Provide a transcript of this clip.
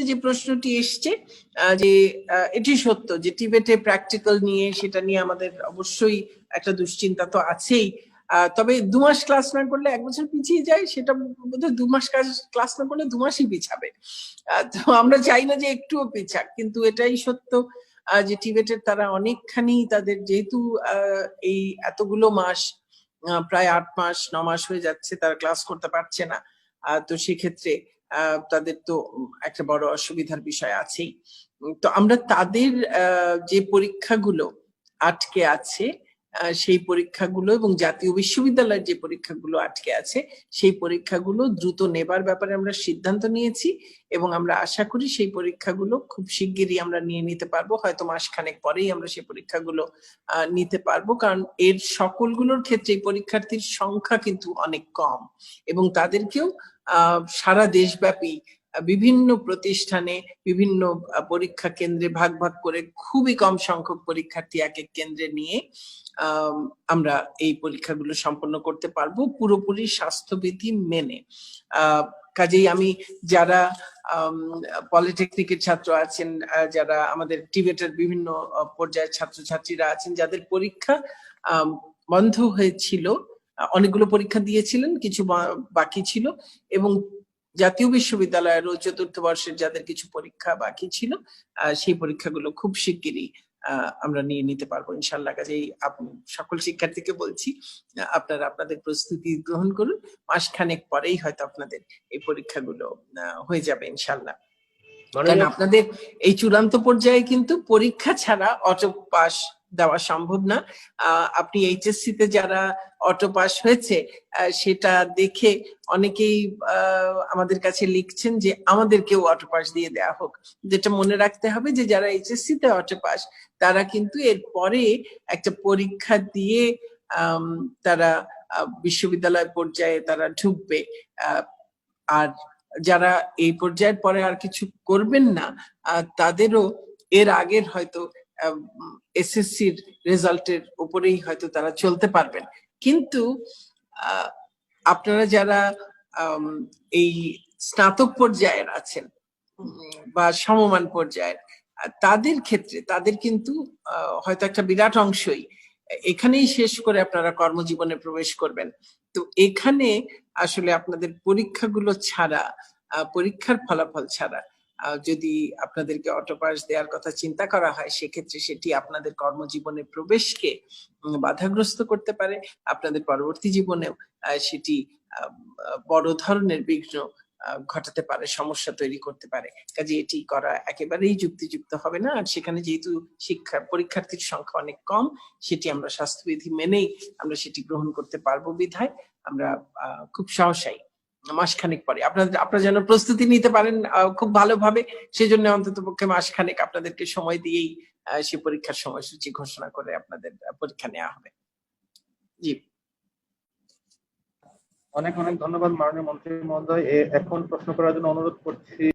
যে প্রশ্নটি এসছে যে এটি সত্য যে টিবেটে প্র্যাকটিক্যাল নিয়ে সেটা নিয়ে আমাদের অবশ্যই একটা দুশ্চিন্তা তো আছেই, তবে 2 মাস ক্লাস না করলে 1 বছর পিছিয়ে যায়, সেটা বোধহয় 2 মাস ক্লাস না করলে 2 মাসই পিছাবে। তো আমরা চাই না যে একটুও পিছাক, কিন্তু এটাই সত্য যে টিবেটের তারা অনেকখানি তাদের যেহেতু এই এতগুলো মাস প্রায় 8 মাস 9 মাস হয়ে যাচ্ছে তারা ক্লাস করতে পারছে না, তো সেক্ষেত্রে তাদের তো একটা বড় অসুবিধার বিষয় আছেই। তো আমরা তাদের যে পরীক্ষাগুলো আটকে আছে সেই পরীক্ষাগুলো এবং জাতীয় বিশ্ববিদ্যালয়ের যে পরীক্ষাগুলো আটকে আছে সেই পরীক্ষাগুলো দ্রুত নেবার ব্যাপারে আমরা সিদ্ধান্ত নিয়েছি এবং আমরা আশা করি সেই পরীক্ষাগুলো খুব শিগগিরই আমরা নিয়ে নিতে পারবো, হয়তো মাসখানেক পরেই আমরা সেই পরীক্ষাগুলো নিতে পারবো, কারণ এর সকলগুলোর ক্ষেত্রে পরীক্ষার্থীর সংখ্যা কিন্তু অনেক কম এবং তাদেরকেও সারা দেশব্যাপী বিভিন্ন প্রতিষ্ঠানে বিভিন্ন পরীক্ষা কেন্দ্রে ভাগ ভাগ করে খুবই কম সংখ্যক পরীক্ষার্থী এক এক কেন্দ্রে নিয়ে আমরা এই পরীক্ষাগুলো সম্পন্ন করতে পারবো পুরোপুরি স্বাস্থ্যবিধি মেনে। কাজেই আমি যারা পলিটেকনিকের ছাত্র আছেন, যারা আমাদের টিবেটের বিভিন্ন পর্যায়ের ছাত্রছাত্রীরা আছেন যাদের পরীক্ষা বন্ধ হয়েছিল, অনেকগুলো পরীক্ষা দিয়েছিলেন, কিছু বাকি ছিল, এবং জাতীয় বিশ্ববিদ্যালয়েরও 4র্থ বর্ষের যাদের কিছু পরীক্ষা বাকি ছিল সেই পরীক্ষাগুলো খুব শিগগিরই আমরা নিয়ে নিতে পারবো ইনশাল্লাহ। কাজেই সকল শিক্ষার্থীকে বলছি আপনারা আপনাদের প্রস্তুতি গ্রহণ করুন, মাসখানেক পরেই হয়তো আপনাদের এই পরীক্ষাগুলো হয়ে যাবে ইনশাল্লাহ। কারণ আপনাদের এই চূড়ান্ত পর্যায়ে কিন্তু পরীক্ষা ছাড়া অটো পাস দেওয়া সম্ভব না। আপনি এইচএসসি তে যারা অটো পাস হয়েছে সেটা দেখে অনেকেই আমাদের কাছে লিখছেন যে আমাদেরকেও অটো পাস দিয়ে দেওয়া হোক। যেটা মনে রাখতে হবে যে যারা এইচএসসি তে অটো পাস তারা কিন্তু এরপরে একটা পরীক্ষা দিয়ে তারা বিশ্ববিদ্যালয় পর্যায়ে তারা ঢুকবে, আর যারা এই পর্যায়ের পরে আর কিছু করবেন না তাদেরও এর আগের হয়তো এসএসসির রেজাল্টের উপরেই হয়তো তারা চলতে পারবেন। কিন্তু আপনারা যারা এই স্নাতক পর্যায়ের আছেন বা সমমান পর্যায়ের তাদের ক্ষেত্রে তাদের কিন্তু হয়তো একটা বিরাট অংশই এখানেই শেষ করে আপনারা কর্মজীবনে প্রবেশ করবেন। তো এখানে আসলে আপনাদের পরীক্ষাগুলো ছাড়া, পরীক্ষার ফলাফল ছাড়া যদি আপনাদেরকে অটো পাস দেওয়ার কথা চিন্তা করা হয় সেক্ষেত্রে সেটি আপনাদের কর্মজীবনে প্রবেশকে বাধাগ্রস্ত করতে পারে, আপনাদের পরবর্তী জীবনেও সেটি বড় ধরনের বিঘ্ন ঘটাতে পারে, সমস্যা তৈরি করতে পারে। কাজে এটি করা একেবারেই যুক্তিযুক্ত হবে না। আর সেখানে যেহেতু পরীক্ষার্থীর সংখ্যা অনেক কম, সেটি আমরা স্বাস্থ্যবিধি মেনেই আমরা সেটি গ্রহণ করতে পারবো বিধায় আমরা খুব সহসাই মাসখানেক পরে আপনারা যেন প্রস্তুতি নিতে পারেন খুব ভালোভাবে, সেজন্য অন্তত পক্ষে মাসখানেক আপনাদেরকে সময় দিয়েই সে পরীক্ষার সময়সূচি ঘোষণা করে আপনাদের পরীক্ষা নেওয়া হবে। জি, অনেক অনেক ধন্যবাদ মাননীয় মন্ত্রী মহোদয়। এখন প্রশ্ন করার জন্য অনুরোধ করছি